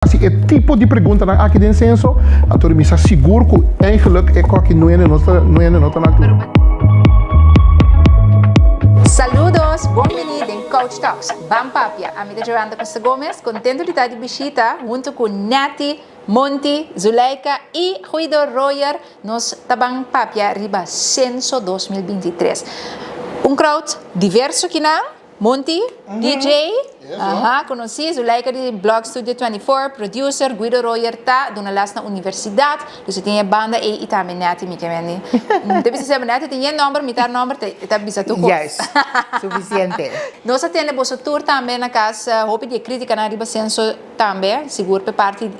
Assim, é tipo de pergunta na aqui dentro senso, a tua me seguro que eigenlijk é qualquer não é nota na tua. Saludos, bem-vindo em Coach Talks. Bam Papia, a minha Joanda Costa Gomes, contento de estar de visita junto com Nati, Monty, Zuleika e Guido Royer nos Tabang Papia Riba Censo 2023. Crowd diverso que não? Monty, DJ, conheci, Zuleika de Blog Studio 24, producer, Guido Royer tá, dona las na universidade, dus eu tinha banda e também Nati, me queimei. Então, se você Nati tem número, me dá número, tá bisa tu. Yes, suficiente. Nós temos o tour também na casa, hope de crítica na Riba Censo também, seguro para parte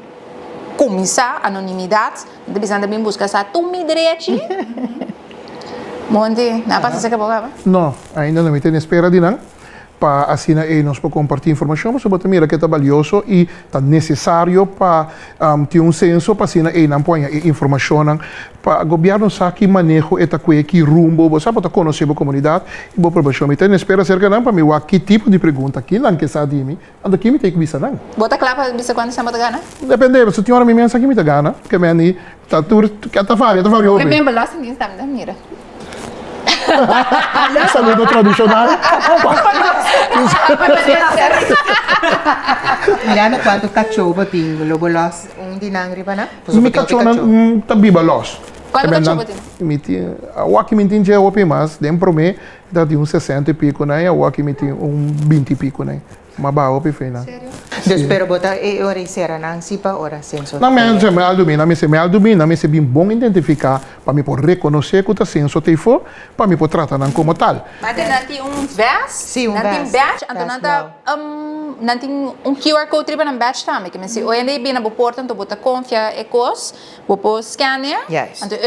começar anonimidade, então também buscar essa tumi direito. Monty, não passa essa boca? Não, ainda não me tenho espera de não. Para assim nós podemos compartilhar informação, mas sobre também que é valioso e está necessário para ter senso para assim não põe informação para o governo sabe que manejo esta coisa que rumbo, você pode conhecer a comunidade e boa promoção. Me tenho espera cerca não para mim que tipo de pergunta que não que sabe de mim, ando que me tem que bisa não. Bota claro para bisa quando você bota gana? Depende, se tem hora me mensa que me tá gana, que me ani tá tur que tá fácil. Remember last thing is that mira. Saludo tradicional. Mirando quanto cachorro tem, lobo los, dinangri pa na? Mi cachorro tabiba los. Quanto cachorro tem? O aqui me tem já open mas, dentro me dá de 60 e pico né, o aqui me tem 20 e pico né. Mas ba open feina. Sério? Dus pero bota e ora sera nang sipa ora senso. Não me aldumi, não me se bem bom identificar para me por reconhecer que o senso te for, para me por tratar não como tal. Mas tem badge? Sim, badge. Então não tem QR code triba na badge também, que me se hoje nem bem na porta, então bota confia e cos, bota scanner. Yes. Então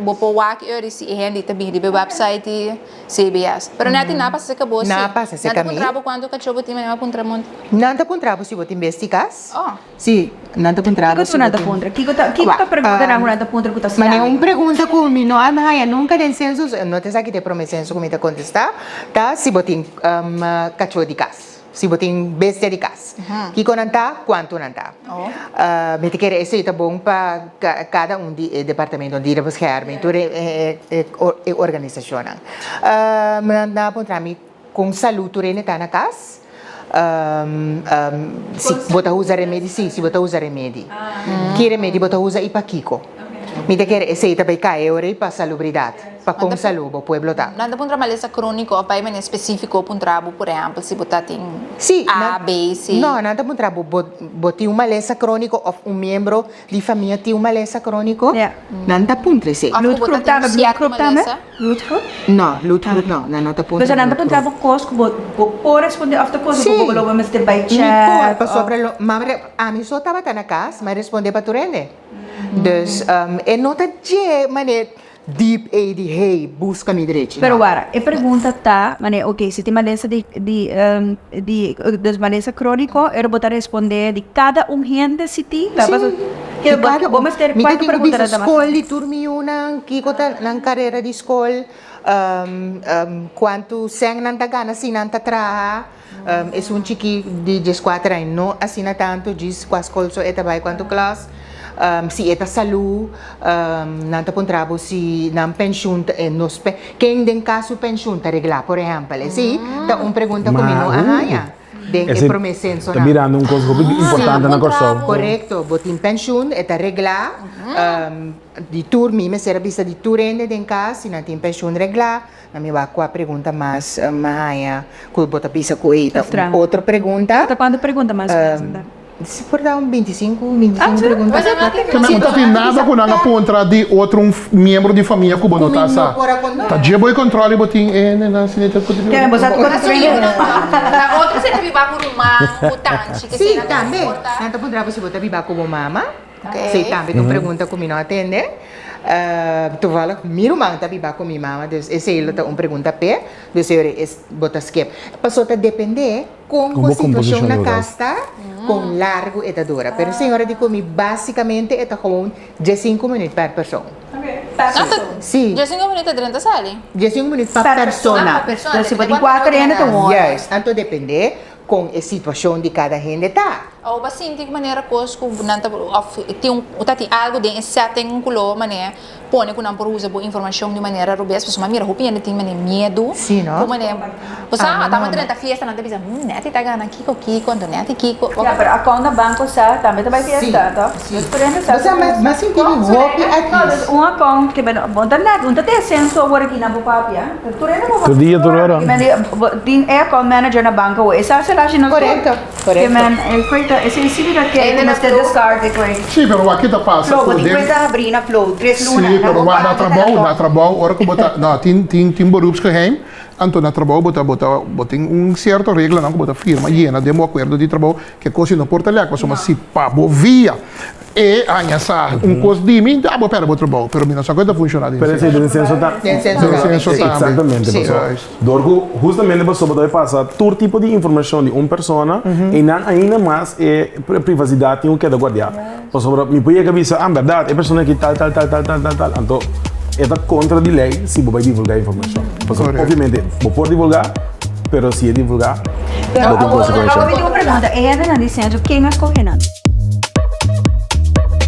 bota walk, se handy também de website CBS. Pero não tem nada para se acabou. Nada para se acabou. Não tem trabalho quando cachorro tem mais contramonte. Nada contrabo se você investigas? Oh. Sim, nada contrabo. Kiko nada contra. Kiko tá perguntando nada contra o que tá sendo. Mas é pergunta comigo, não há nunca tem censo, não te sabe que te promessa como te contestar, tá? Se você cachorro de casa. Se você tem bestia de casa. Kiko não tá, quanto não tá. Me te quer esse tá bom para cada de departamento de bescherming, e organização. Não contra mim com saúde turene tá na casa. Se você usa remédio, sim, se você usa remédio. Que remédio você usa e para Kiko? Me te quer esse também cai para salubridade. Para com saúde, o povo tá. Nada para maleza crônico ou para específico para trabalho, por exemplo, se você tem sim, A, B, C. Não, nada para trabalho. Você uma lesão crônica ou membro de família tem uma lesão crônica. Nada para sim. Bloedgroep tá, bloedgroep tá, né? Bloedgroep? Não, bloedgroep não, nada para. Dus nada para trabalho conosco, por responder after conosco, sim. vou logo mas ter by Niet chat. por, sobre mas a mim só estava na casa, mas responder para tu rende. Dus é nota de maneira deep de hey busca me direito. Pero agora, a pergunta tá, mané, ok, se tem uma doença de desmaneça crônico, eu vou responder de cada gente se tem, tá? Que vamos ter quatro perguntas da escola de turmiu nang kiko ta nang carreira de escola, quanto sang nanta gana si nanta traha. É chiqui de 14 anos, não assina tanto, diz quase colso eta vai quanto classe. Si eta salu, nanta contrabo si nan pensiun nos quem den caso pensiun ta regla, por exemplo, si ta pergunta comigo ahaya. Den é promessenso na. Tá virando coisa importante na corso. Correcto, botin pensiun eta regla, di turmi me será vista di turende den caso, nan tin pensiun regla. Na minha a pergunta mais mahaya, que bota pisa com eita. Outra pergunta. Quando pergunta mais? Se for dar 25 perguntas. Não tem nada com nada contra de outro membro de família que não tá sa. Tá dia boi controle botin na sineta que Que é você agora treino. Na outra você viva por uma mutante que sim, também. Nanta pondrá você botar viva como mama. Sei também, tu pergunta como não atende. Tu fala, miro mang tá viva com minha mama, dus esse ele tá pergunta pé, dus eu bota skip. Passou a depender com a situação na casa, com largo e da dura. Pero a senhora diz comigo, basicamente, é gewoon 15 minutos per pessoa. Sim. 15 minutos durante a sala? 15 minutos per persona. Se você tem 4 anos, então yes, tanto depende com a situação de cada gente tá. Ou assim, de maneira que os tem algo de setting kulo mané pone que não por usa boa informação de maneira robust, mas mira hopi ainda tem mané medo. Sim, não? Como mané, você tá durante a festa não te bisa, neti tá ganhando kiko, quando neti kiko. Ya, pero ako na banko sa, também vai fiesta, tá? Mas por exemplo, sa. Mas sim, tem hopi aqui. Um account que ben, bonta na, bonta te senso agora aqui na Bupapia. Tu rin mo. Tu dia, tu hora. Din é account manager na banko, esa sa lashi na. Correcto, Que correcto. man, coita, esse sibira que Ainda mas te na flow. descarte coi. Sim, pero aqui tá passa Flow, por di dentro. coita abrir na flow, 3 luna. Sim, pero na trabalho, hora que botar, não, tem beroepsgeheim. Anto na trabalho botar certo regra não que botar firma llena de um acordo de trabalho que coisa não porta lá, mas se pa bovia e anha sa coisa de mim, bo pera bo trabalho, pero mim não só coisa funciona Pero esse licença tá. Licença tá. Exatamente, Sim. pessoal. Dorgo, justamente você pode passar todo tipo de informação de uma pessoa e não ainda mais privacidade tem que guardar. Você me pode avisar, verdade, é pessoa que tal. Então, é contra a lei se você vai divulgar informação. Porque, obviamente, você pode divulgar, mas se divulgar, Pero não tem ako consequência. pedi uma pergunta, é na licença, quem nós correndo?